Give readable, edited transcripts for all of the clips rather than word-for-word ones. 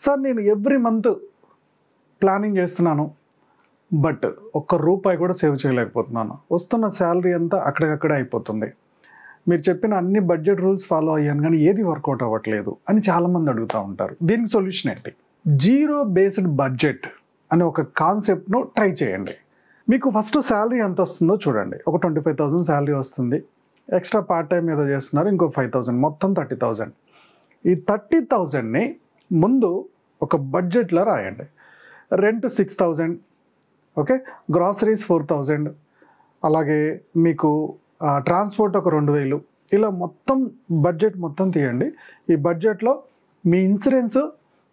Sir నేను every month planning చేస్తున్నాను, but ఒక్క రూపాయి కూడా సేవ్ చేయలేకపోతున్నాను, వస్తున్న శాలరీ అంతా అక్కడికక్కడే అయిపోతుంది, మీరు చెప్పిన అన్ని బడ్జెట్ రూల్స్ ఫాలో అయ్యాను కానీ ఏది వర్కౌట్ అవ్వట్లేదు అని చాలామంది అడుగుతూ ఉంటారు. దీనికి సొల్యూషన్ ఏంటి? జీరో బేస్డ్ బడ్జెట్ అనే ఒక కాన్సెప్ట్ను ట్రై చేయండి. మీకు ఫస్ట్ శాలరీ ఎంత వస్తుందో చూడండి. ఒక 25,000 శాలరీ వస్తుంది, ఎక్స్ట్రా పార్ట్ టైం ఏదో చేస్తున్నారు, ఇంకో 5,000, మొత్తం 30,000. ఈ 30,000ని ముందు ఒక బడ్జెట్లో రాయండి. రెంట్ 6,000, ఓకే, గ్రాసరీస్ 4,000, అలాగే మీకు ట్రాన్స్పోర్ట్ ఒక 2,000, ఇలా మొత్తం బడ్జెట్ మొత్తం తీయండి. ఈ బడ్జెట్లో మీ insurance,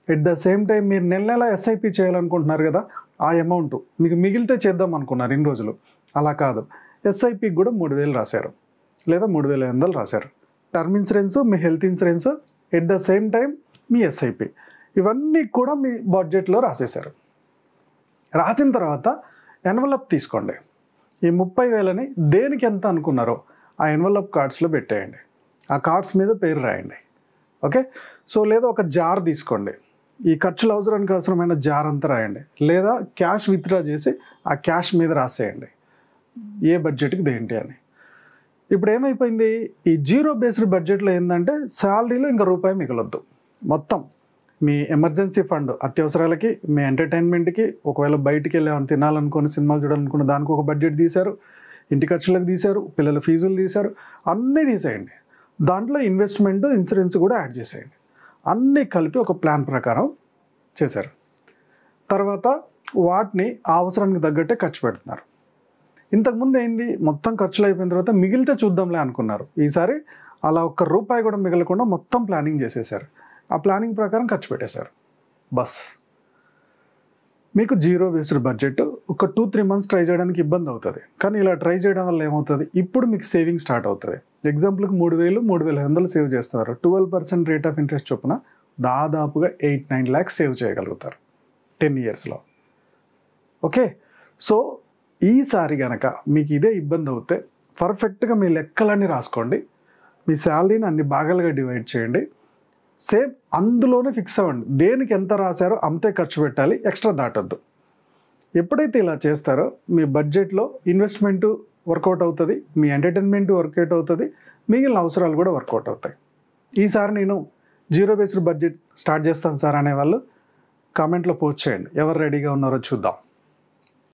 at the same time మీరు నెల నెల ఎస్ఐపి చేయాలనుకుంటున్నారు కదా, ఆ అమౌంట్ మీకు మిగిలితే చేద్దాం అనుకున్నారు ఇన్ని రోజులు, అలా కాదు, ఎస్ఐపికి కూడా 3,000 రాశారు లేదా 3,500 రాశారు. Term insurance, me health insurance, at the same time me SIP, ఇవన్నీ కూడా మీ బడ్జెట్లో రాసేశారు. రాసిన తర్వాత ఎన్వలప్ తీసుకోండి. ఈ 30,000ని దేనికి ఎంత అనుకున్నారో ఆ ఎన్వలప్ కార్డ్స్లో పెట్టేయండి. ఆ కార్డ్స్ మీద పేరు రాయండి. ఓకే, సో లేదా ఒక జార్ తీసుకోండి, ఈ ఖర్చుల అవసరమైన జార్ అంతా రాయండి, లేదా క్యాష్ విత్డ్రా చేసి ఆ క్యాష్ మీద రాసేయండి ఏ బడ్జెట్కి దేంటి అని. ఇప్పుడు ఏమైపోయింది, ఈ జీరో బేస్డ్ బడ్జెట్లో ఏంటంటే శాలరీలో ఇంకా రూపాయి మిగలొద్దు. మొత్తం మీ ఎమర్జెన్సీ ఫండ్, అత్యవసరాలకి, మీ ఎంటర్టైన్మెంట్కి, ఒకవేళ బయటికి వెళ్ళి తినాలనుకుని సినిమాలు చూడాలనుకున్న దానికి ఒక బడ్జెట్ తీశారు, ఇంటి ఖర్చులకు తీశారు, పిల్లల ఫీజులు తీశారు, అన్నీ తీసేయండి. దాంట్లో ఇన్వెస్ట్మెంట్, ఇన్సూరెన్స్ కూడా యాడ్ చేసేయండి. అన్నీ కలిపి ఒక ప్లాన్ ప్రకారం చేశారు. తర్వాత వాటిని ఆ అవసరానికి తగ్గట్టే ఖర్చు పెడుతున్నారు. ఇంతకుముందు ఏంది, మొత్తం ఖర్చులు అయిపోయిన తర్వాత మిగిలితే చూద్దాంలే అనుకున్నారు. ఈసారి అలా ఒక్క రూపాయి కూడా మిగలకుండా మొత్తం ప్లానింగ్ చేసేసారు. ఆ ప్లానింగ్ ప్రకారం ఖర్చు పెట్టేశారు. బస్ మీకు జీరో బేస్డ్ బడ్జెట్ ఒక 2-3 మంత్స్ ట్రై చేయడానికి ఇబ్బంది అవుతుంది, కానీ ఇలా ట్రై చేయడం వల్ల ఏమవుతుంది, ఇప్పుడు మీకు సేవింగ్ స్టార్ట్ అవుతుంది. ఎగ్జాంపుల్కి 3,000, 3,500 సేవ్ చేస్తున్నారు. 12% రేట్ ఆఫ్ ఇంట్రెస్ట్ చొప్పున దాదాపుగా 8-9 lakhs సేవ్ చేయగలుగుతారు 10 yearsలో. ఓకే, సో ఈసారి కనుక మీకు ఇదే ఇబ్బంది అవుతే పర్ఫెక్ట్గా మీ లెక్కలన్నీ రాసుకోండి, మీ శాలరీని అన్ని భాగాలుగా డివైడ్ చేయండి, సేమ్ అందులోనే ఫిక్స్ అవ్వండి. దేనికి ఎంత రాశారో అంతే ఖర్చు పెట్టాలి, ఎక్స్ట్రా దాటొద్దు. ఎప్పుడైతే ఇలా చేస్తారో మీ బడ్జెట్లో ఇన్వెస్ట్మెంటు వర్కౌట్ అవుతుంది, మీ ఎంటర్టైన్మెంట్ వర్కౌట్ అవుతుంది, మిగిలిన అవసరాలు కూడా వర్కౌట్ అవుతాయి. ఈసారి నేను జీరో బేస్డ్ బడ్జెట్ స్టార్ట్ చేస్తాను సార్ అనేవాళ్ళు కామెంట్లో పోస్ట్ చేయండి, ఎవరు రెడీగా ఉన్నారో చూద్దాం.